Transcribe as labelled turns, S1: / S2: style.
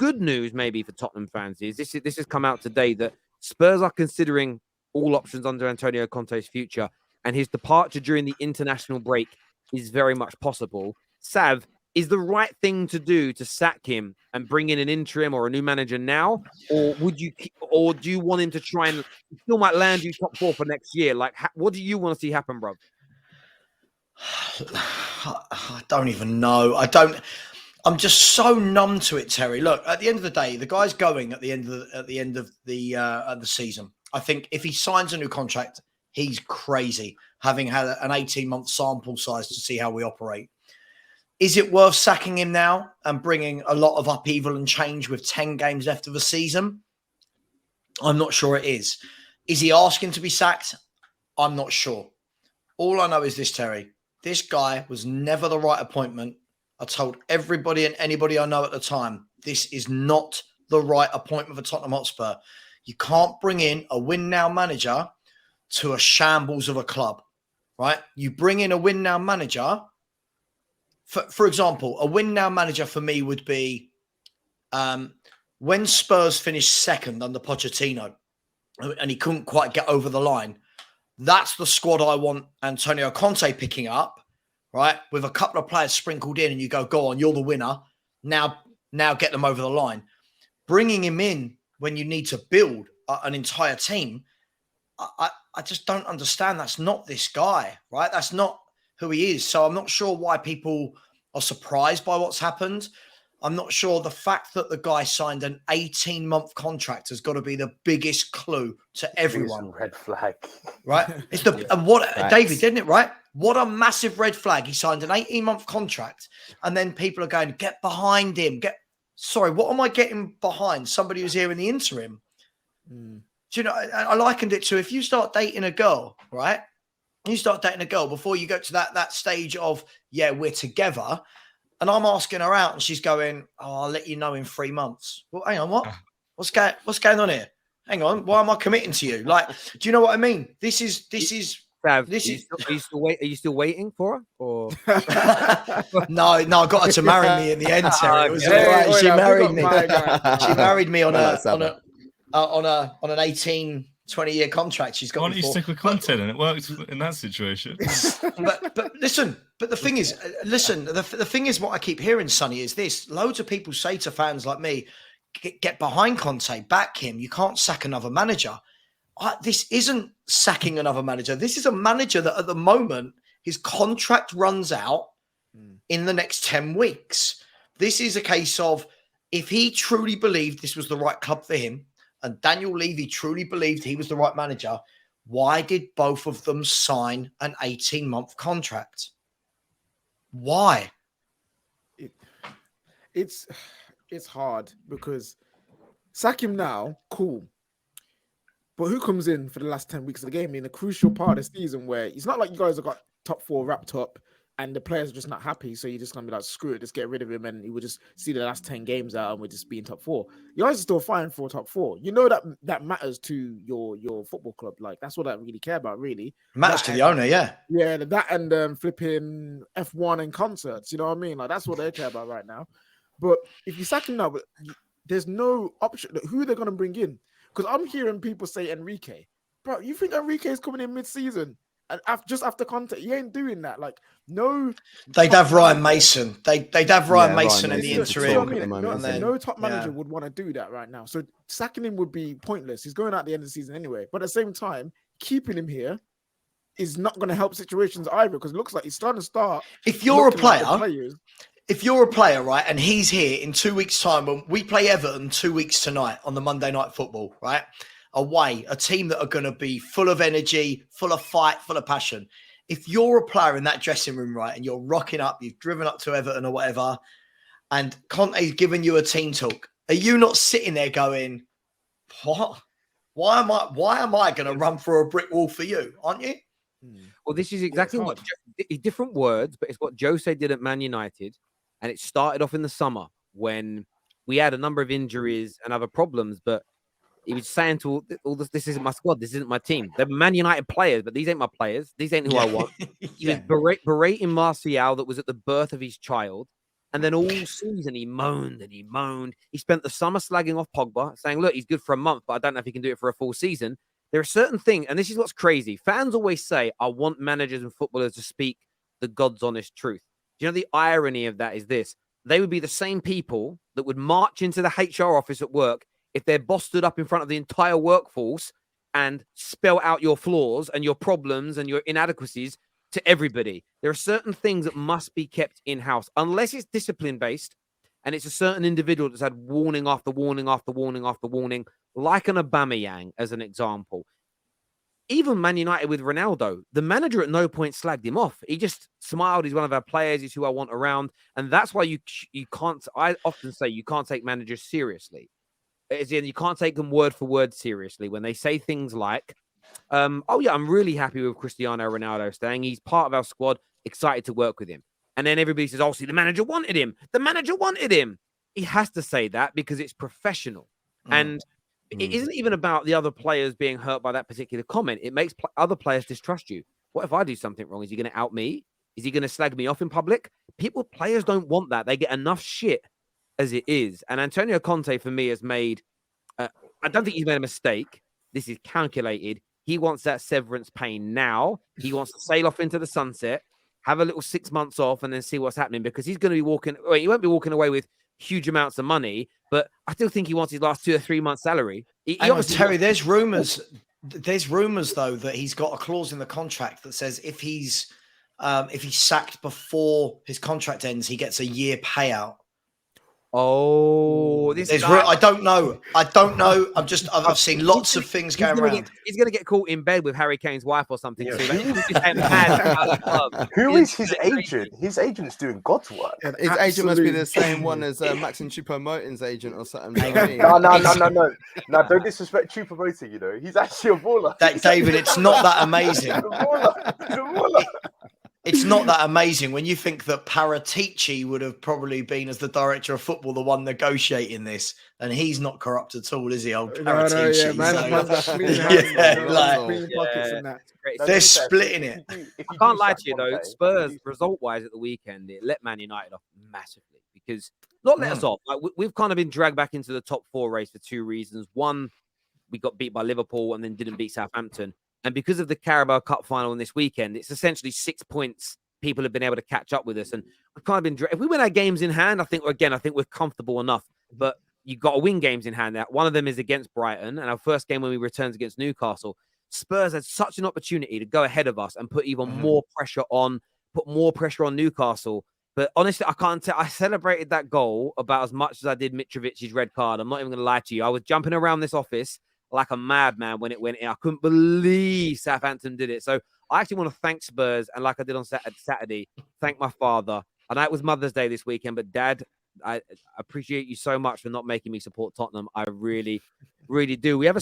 S1: good news maybe for Tottenham fans is this has come out today that Spurs are considering all options under Antonio Conte's future, and his departure during the international break is very much possible. Sav, is the right thing to do to sack him and bring in an interim or a new manager now, or do you want him to try and still might land you top 4 for next year? Like, what do you want to see happen, bro?
S2: I don't even know. I'm just so numb to it, Terry. Look, at the end of the day, the guy's going at the end of the season. I think if he signs a new contract, he's crazy, having had an 18-month sample size to see how we operate. Is it worth sacking him now and bringing a lot of upheaval and change with 10 games left of the season? I'm not sure it is. Is he asking to be sacked? I'm not sure. All I know is this, Terry. This guy was never the right appointment. I told everybody and anybody I know at the time, this is not the right appointment for Tottenham Hotspur. You can't bring in a win-now manager to a shambles of a club, right? You bring in a win-now manager. For example, a win-now manager for me would be when Spurs finished second under Pochettino and he couldn't quite get over the line. That's the squad I want Antonio Conte picking up, right? With a couple of players sprinkled in and you go on, you're the winner. Now get them over the line. Bringing him in when you need to build an entire team, I just don't understand. That's not this guy, right? That's not who he is. So I'm not sure why people are surprised by what's happened. I'm not sure the fact that the guy signed an 18-month contract has got to be the biggest clue to everyone.
S3: Red flag,
S2: right? It's and what David, didn't it? Right? What a massive red flag. He signed an 18-month contract, and then people are going, "Get behind him." Sorry, what am I getting behind? Somebody who's here in the interim. Do you know? I likened it to if you start dating a girl, right? You start dating a girl before you go to that stage of we're together. And I'm asking her out and she's going, I'll let you know in 3 months. Well, hang on, what? What's going on here? Hang on, why am I committing to you? Like, do you know what I mean? This is
S1: Sav, are you still waiting for her? Or
S2: No, I got her to marry me in the end, Terry. It was right. She married me. She married me on an 18, 20-year contract. She's got.
S4: Why don't you stick with Conte then? It works in that situation.
S2: but listen. But the thing is, the thing is, what I keep hearing, Sonny, is this. Loads of people say to fans like me, get behind Conte, back him. You can't sack another manager. This isn't sacking another manager. This is a manager that at the moment, his contract runs out in the next 10 weeks. This is a case of if he truly believed this was the right club for him and Daniel Levy truly believed he was the right manager, why did both of them sign an 18-month contract? Why?
S5: It's hard because sack him now, cool. But who comes in for the last 10 weeks of the game in a crucial part of the season where it's not like you guys have got top 4 wrapped up and the players are just not happy, so you're just going to be like, screw it, just get rid of him and he will just see the last 10 games out and we'll just be in top 4. You guys are still fighting for top 4. You know that matters to your football club. Like, that's what I really care about, really.
S2: Matters to the owner, yeah.
S5: Yeah, that and flipping F1 and concerts, you know what I mean? Like, that's what they care about right now. But if you sack him now, there's no option. Who are they going to bring in? Because I'm hearing people say Enrique. Bro, you think Enrique is coming in mid-season? And just after Conte, he ain't doing that. Like, no.
S2: They'd have Ryan Mason. They'd have Ryan Mason in the interim.
S5: No top manager would want to do that right now. So sacking him would be pointless. He's going out at the end of the season anyway. But at the same time, keeping him here is not going to help situations either because it looks like he's starting to start.
S2: If you're a player, right, and he's here in 2 weeks' time when we play Everton 2 weeks tonight on the Monday Night Football, right? Away, a team that are going to be full of energy, full of fight, full of passion. If you're a player in that dressing room, right, and you're rocking up, you've driven up to Everton or whatever, and Conte's giving you a team talk, are you not sitting there going, what? Why am I going to run through a brick wall for you? Aren't you?
S1: Well, this is exactly what different words, but it's what Jose did at Man United, and it started off in the summer when we had a number of injuries and other problems, but he was saying to all this isn't my squad, this isn't my team. They're Man United players, but these ain't my players. These ain't who I want. He was berating Martial that was at the birth of his child. And then all season he moaned and he moaned. He spent the summer slagging off Pogba, saying, look, he's good for a month, but I don't know if he can do it for a full season. There are certain things, and this is what's crazy. Fans always say, I want managers and footballers to speak the God's honest truth. Do you know the irony of that is this? They would be the same people that would march into the HR office at work if their boss stood up in front of the entire workforce and spell out your flaws and your problems and your inadequacies to everybody. There are certain things that must be kept in-house, unless it's discipline-based and it's a certain individual that's had warning after warning after warning after warning, like an Aubameyang, as an example. Even Man United with Ronaldo, the manager at no point slagged him off. He just smiled. He's one of our players. He's who I want around. And that's why you can't, I often say you can't take managers seriously. As in, you can't take them word for word seriously when they say things like, oh yeah, I'm really happy with Cristiano Ronaldo staying. He's part of our squad. Excited to work with him. And then everybody says, oh, see, the manager wanted him. The manager wanted him. He has to say that because it's professional. And it isn't even about the other players being hurt by that particular comment. It makes other players distrust you. What if I do something wrong? Is he going to out me? Is he going to slag me off in public? Players don't want that. They get enough shit as it is. And Antonio Conte, for me, has made, I don't think he's made a mistake. This is calculated. He wants that severance pain now. He wants to sail off into the sunset, have a little 6 months off, and then see what's happening, because he's going to be walking, well, he won't be walking away with huge amounts of money, but I still think he wants his last 2 or 3 months salary.
S2: Terry, there's rumors though that he's got a clause in the contract that says if he's sacked before his contract ends, he gets a year payout.
S1: Oh,
S2: I don't know. I've seen lots of things going around.
S1: He's going to get caught in bed with Harry Kane's wife or something.
S3: Yeah.
S1: So
S3: Who is his agent? His agent's doing God's work.
S6: Yeah, his agent must be the same one as Max and Choupo-Moting's agent or something.
S3: No, don't disrespect Choupo-Moting, you know. He's actually a baller.
S2: David, it's not that amazing.
S3: He's a baller.
S2: It's not that amazing when you think that Paratici would have probably been, as the director of football, the one negotiating this, and he's not corrupt at all, is he, old Paratici? They're splitting it.
S1: I can't lie to you though, Spurs result-wise at the weekend, it let Man United off massively, because not let us off. Like, we've kind of been dragged back into the top 4 race for 2 reasons. One, we got beat by Liverpool and then didn't beat Southampton. And because of the Carabao Cup final on this weekend, it's essentially 6 points people have been able to catch up with us. And we've kind of been, if we win our games in hand, I think we're comfortable enough. But you've got to win games in hand. Now, one of them is against Brighton, and our first game when we returned against Newcastle. Spurs had such an opportunity to go ahead of us and put even more pressure on Newcastle. But honestly, I can't tell. I celebrated that goal about as much as I did Mitrovic's red card. I'm not even going to lie to you. I was jumping around this office like a madman when it went in. I couldn't believe Southampton did it. So I actually want to thank Spurs, and like I did on Saturday, thank my father. I know it was Mother's Day this weekend, but Dad, I appreciate you so much for not making me support Tottenham. I really, really do. We have a